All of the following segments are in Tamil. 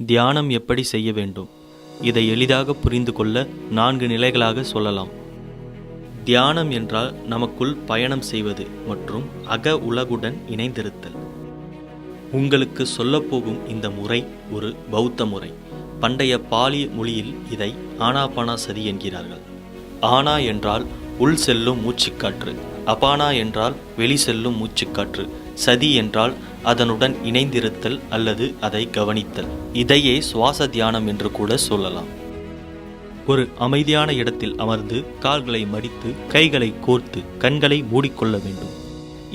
தியானம் எப்படி செய்ய வேண்டும்? இதை எளிதாக புரிந்து கொள்ள 4 நிலைகளாக சொல்லலாம். தியானம் என்றால் நமக்குள் பயணம் செய்வது மற்றும் அக உலகுடன் இணைந்திருத்தல். உங்களுக்கு சொல்லப்போகும் இந்த முறை ஒரு பௌத்த முறை. பண்டைய பாலி மொழியில் இதை ஆனாபானசதி என்கிறார்கள். ஆனா என்றால் உள் செல்லும் மூச்சுக்காற்று, அபானா என்றால் வெளி செல்லும் மூச்சுக்காற்று, சதி என்றால் அதனுடன் இணைந்திருத்தல் அல்லது அதை கவனித்தல். இதையே சுவாச தியானம் என்று கூட சொல்லலாம். ஒரு அமைதியான இடத்தில் அமர்ந்து கால்களை மடித்து கைகளை கோர்த்து கண்களை மூடிக்கொள்ள வேண்டும்.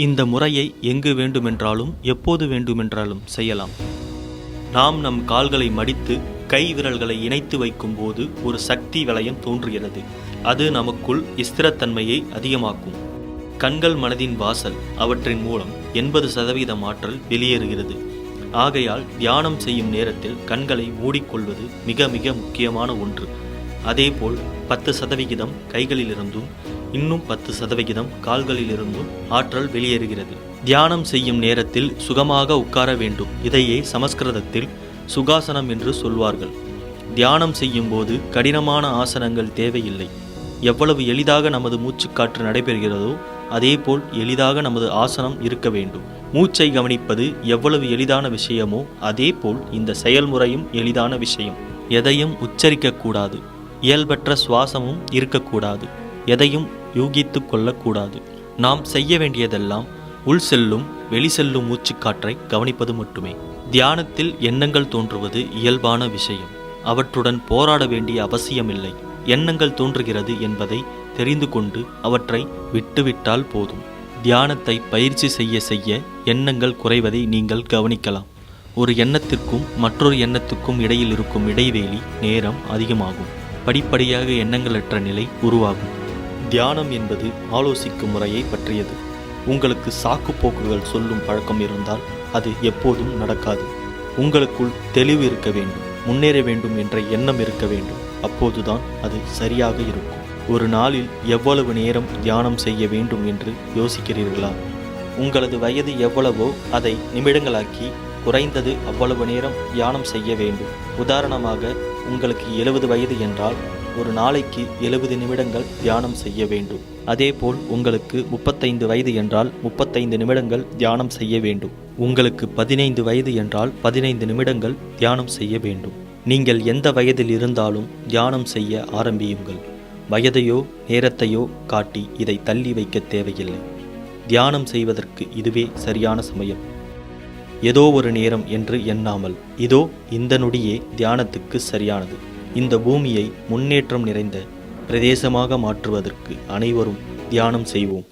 இந்த முறையை எங்கு வேண்டுமென்றாலும் எப்போது வேண்டுமென்றாலும் செய்யலாம். நாம் நம் கால்களை மடித்து கை விரல்களை இணைத்து வைக்கும் போது ஒரு சக்தி வளையம் தோன்றுகிறது. அது நமக்குள் ஸ்திரத்தன்மையை அதிகமாக்கும். கண்கள் மனதின் வாசல். அவற்றின் மூலம் 80% ஆற்றல் வெளியேறுகிறது. ஆகையால் தியானம் செய்யும் நேரத்தில் கண்களை மூடிக்கொள்வது மிக மிக முக்கியமான ஒன்று. அதேபோல் 10% கைகளிலிருந்தும் இன்னும் 10% கால்களிலிருந்தும் ஆற்றல் வெளியேறுகிறது. தியானம் செய்யும் நேரத்தில் சுகமாக உட்கார வேண்டும். இதையே சமஸ்கிருதத்தில் சுகாசனம் என்று சொல்வார்கள். தியானம் செய்யும் போது கடினமான ஆசனங்கள் தேவையில்லை. எவ்வளவு எளிதாக நமது மூச்சுக்காற்று நடைபெறுகிறதோ அதேபோல் எளிதாக நமது ஆசனம் இருக்க வேண்டும். மூச்சை கவனிப்பது எவ்வளவு எளிதான விஷயமோ அதேபோல் இந்த செயல்முறையும் எளிதான விஷயம். எதையும் உச்சரிக்கக்கூடாது. இயல்பற்ற சுவாசமும் இருக்கக்கூடாது. எதையும் யூகித்து கொள்ளக்கூடாது. நாம் செய்ய வேண்டியதெல்லாம் உள் செல்லும் வெளி செல்லும் மூச்சுக்காற்றை கவனிப்பது மட்டுமே. தியானத்தில் எண்ணங்கள் தோன்றுவது இயல்பான விஷயம். அவற்றுடன் போராட வேண்டிய அவசியமில்லை. எண்ணங்கள் தோன்றுகிறது என்பதை தெரிந்து கொண்டு அவற்றை விட்டுவிட்டால் போதும். தியானத்தை பயிற்சி செய்ய செய்ய எண்ணங்கள் குறைவதை நீங்கள் கவனிக்கலாம். ஒரு எண்ணத்திற்கும் மற்றொரு எண்ணத்துக்கும் இடையில் இருக்கும் இடைவெளி நேரம் அதிகமாகும். படிப்படியாக எண்ணங்களற்ற நிலை உருவாகும். தியானம் என்பது ஆலோசிக்கும் முறையை பற்றியது. உங்களுக்கு சாக்கு போக்குகள் சொல்லும் பழக்கம் இருந்தால் அது எப்போதும் நடக்காது. உங்களுக்குள் தெளிவு இருக்க வேண்டும். முன்னேற வேண்டும் என்ற எண்ணம் இருக்க வேண்டும். அப்போதுதான் அது சரியாக இருக்கும். ஒரு நாளில் எவ்வளவு நேரம் தியானம் செய்ய வேண்டும் என்று யோசிக்கிறீர்களா? உங்களது வயது எவ்வளவோ அதை நிமிடங்களாக்கி குறைந்தது அவ்வளவு நேரம் தியானம் செய்ய வேண்டும். உதாரணமாக உங்களுக்கு 70 வயது என்றால் ஒரு நாளைக்கு 70 நிமிடங்கள் தியானம் செய்ய வேண்டும். அதேபோல் உங்களுக்கு 35 வயது என்றால் 35 நிமிடங்கள் தியானம் செய்ய வேண்டும். உங்களுக்கு 15 வயது என்றால் 15 நிமிடங்கள் தியானம் செய்ய வேண்டும். நீங்கள் எந்த வயதில் இருந்தாலும் தியானம் செய்ய ஆரம்பியுங்கள். வயதையோ நேரத்தையோ காட்டி இதை தள்ளி வைக்க தேவையில்லை. தியானம் செய்வதற்கு இதுவே சரியான சமயம். ஏதோ ஒரு நேரம் என்று எண்ணாமல் இதோ இந்த நொடியே தியானத்துக்கு சரியானது. இந்த பூமியை முன்னேற்றம் நிறைந்த பிரதேசமாக மாற்றுவதற்கு அனைவரும் தியானம் செய்வோம்.